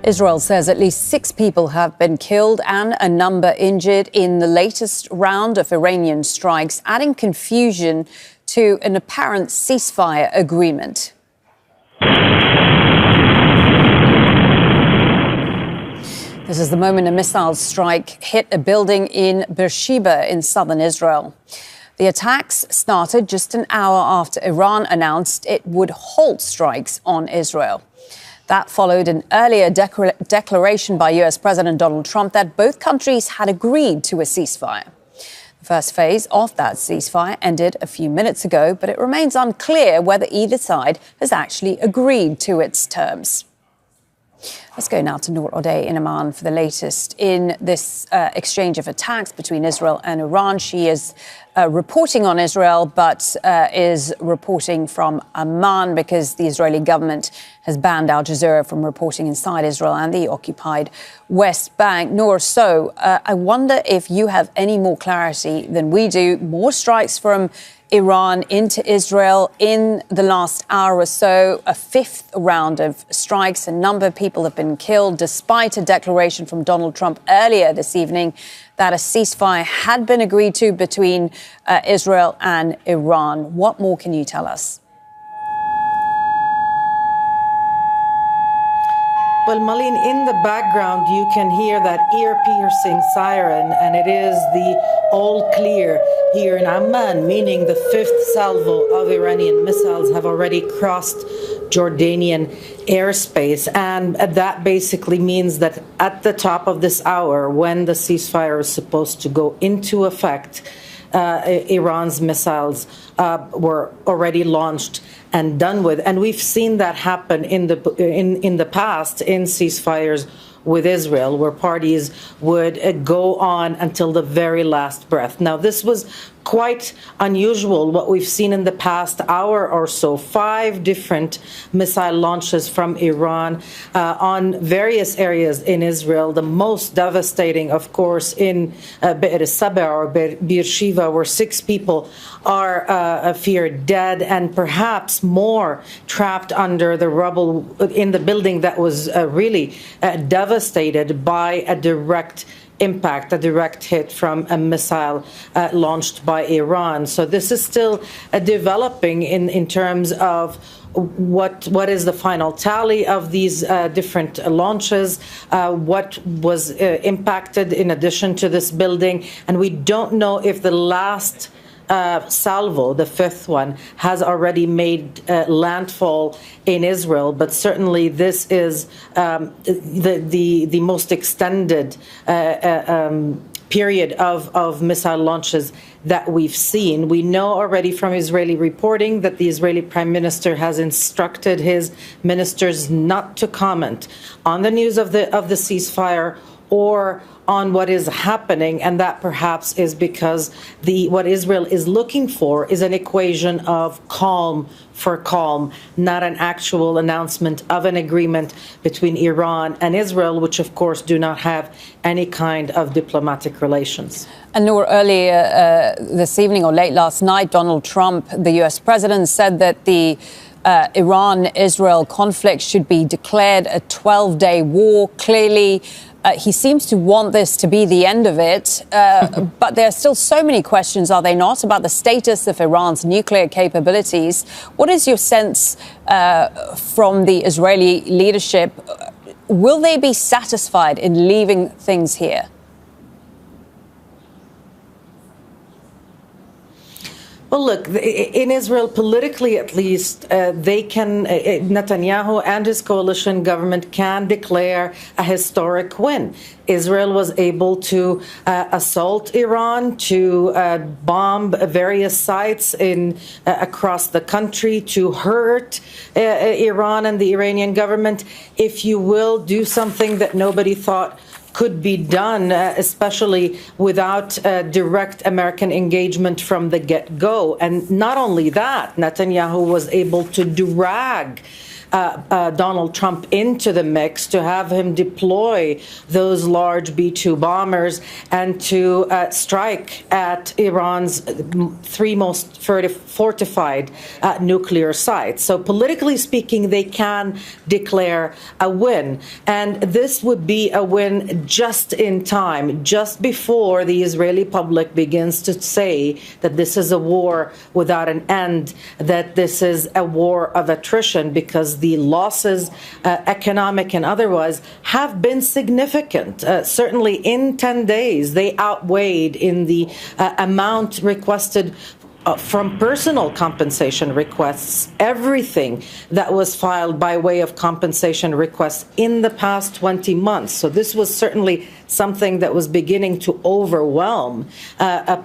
Israel says at least 6 people have been killed and a number injured in the latest round of Iranian strikes, adding confusion to an apparent ceasefire agreement. This is the moment a missile strike hit a building in Beersheva in southern Israel. The attacks started just an hour after Iran announced it would halt strikes on Israel. That followed an earlier declaration by US President Donald Trump that both countries had agreed to a ceasefire. The first phase of that ceasefire ended a few minutes ago, but it remains unclear whether either side has actually agreed to its terms. Let's go now to Noor O'Day in Amman for the latest in this exchange of attacks between Israel and Iran. She is reporting on Israel, but is reporting from Amman because the Israeli government has banned Al Jazeera from reporting inside Israel and the occupied West Bank. Noor, so I wonder if you have any more clarity than we do. More strikes from Iran into Israel in the last hour or so, a 5th round of strikes. A number of people have been killed, despite a declaration from Donald Trump earlier this evening that a ceasefire had been agreed to between Israel and Iran. What more can you tell us? Well, Malin, in the background, you can hear that ear-piercing siren, and it is the all clear here in Amman, meaning the 5th salvo of Iranian missiles have already crossed Jordanian airspace. And that basically means that at the top of this hour, when the ceasefire is supposed to go into effect, Iran's missiles were already launched and done with. And we've seen that happen in the past in ceasefires with Israel, where parties would go on until the very last breath. Now, this was quite unusual, what we've seen in the past hour or so. 5 different missile launches from Iran on various areas in Israel. The most devastating, of course, in Beersheva or Beersheva, where 6 people are feared dead and perhaps more trapped under the rubble in the building that was really devastated by a direct impact, a direct hit from a missile launched by Iran. So this is still developing in terms of what is the final tally of these different launches, what was impacted in addition to this building. And we don't know if the last salvo, the 5th one, has already made landfall in Israel, but certainly this is the most extended period of missile launches that we've seen. We know already from Israeli reporting that the Israeli Prime Minister has instructed his ministers not to comment on the news of the ceasefire or on what is happening, and that perhaps is because what Israel is looking for is an equation of calm for calm, not an actual announcement of an agreement between Iran and Israel, which of course do not have any kind of diplomatic relations. And Noor, earlier this evening or late last night, Donald Trump, the US president, said that the Iran-Israel conflict should be declared a 12-day war. Clearly, he seems to want this to be the end of it, but there are still so many questions, are they not, about the status of Iran's nuclear capabilities. What is your sense from the Israeli leadership? Will they be satisfied in leaving things here? Well, look, in Israel, politically at least, Netanyahu and his coalition government can declare a historic win. Israel was able to assault Iran, to bomb various sites across the country, to hurt Iran and the Iranian government, if you will, do something that nobody thought could be done, especially without direct American engagement from the get-go. And not only that, Netanyahu was able to drag Donald Trump into the mix, to have him deploy those large B-2 bombers and to strike at Iran's three most fortified nuclear sites. So politically speaking, they can declare a win. And this would be a win just in time, just before the Israeli public begins to say that this is a war without an end, that this is a war of attrition, because the losses, economic and otherwise, have been significant. Certainly in 10 days, they outweighed in the amount requested from personal compensation requests, everything that was filed by way of compensation requests in the past 20 months. So this was certainly something that was beginning to overwhelm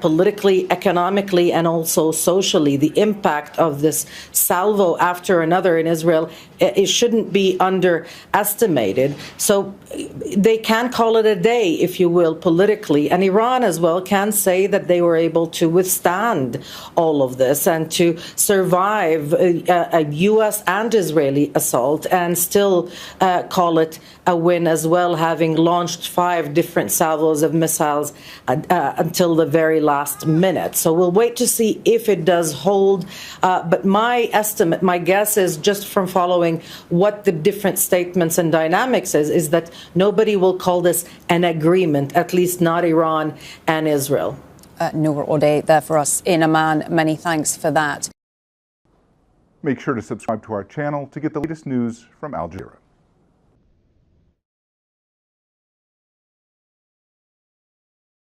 politically, economically, and also socially. The impact of this salvo after another in Israel, it shouldn't be underestimated. So they can call it a day, if you will, politically. And Iran as well can say that they were able to withstand all of this and to survive a U.S. and Israeli assault and still call it a win as well, having launched 5 different salvos of missiles until the very last minute. So we'll wait to see if it does hold. But my estimate, my guess is, just from following what the different statements and dynamics is that nobody will call this an agreement, at least not Iran and Israel. Noor O'Day there for us in Amman. Many thanks for that. Make sure to subscribe to our channel to get the latest news from Al Jazeera.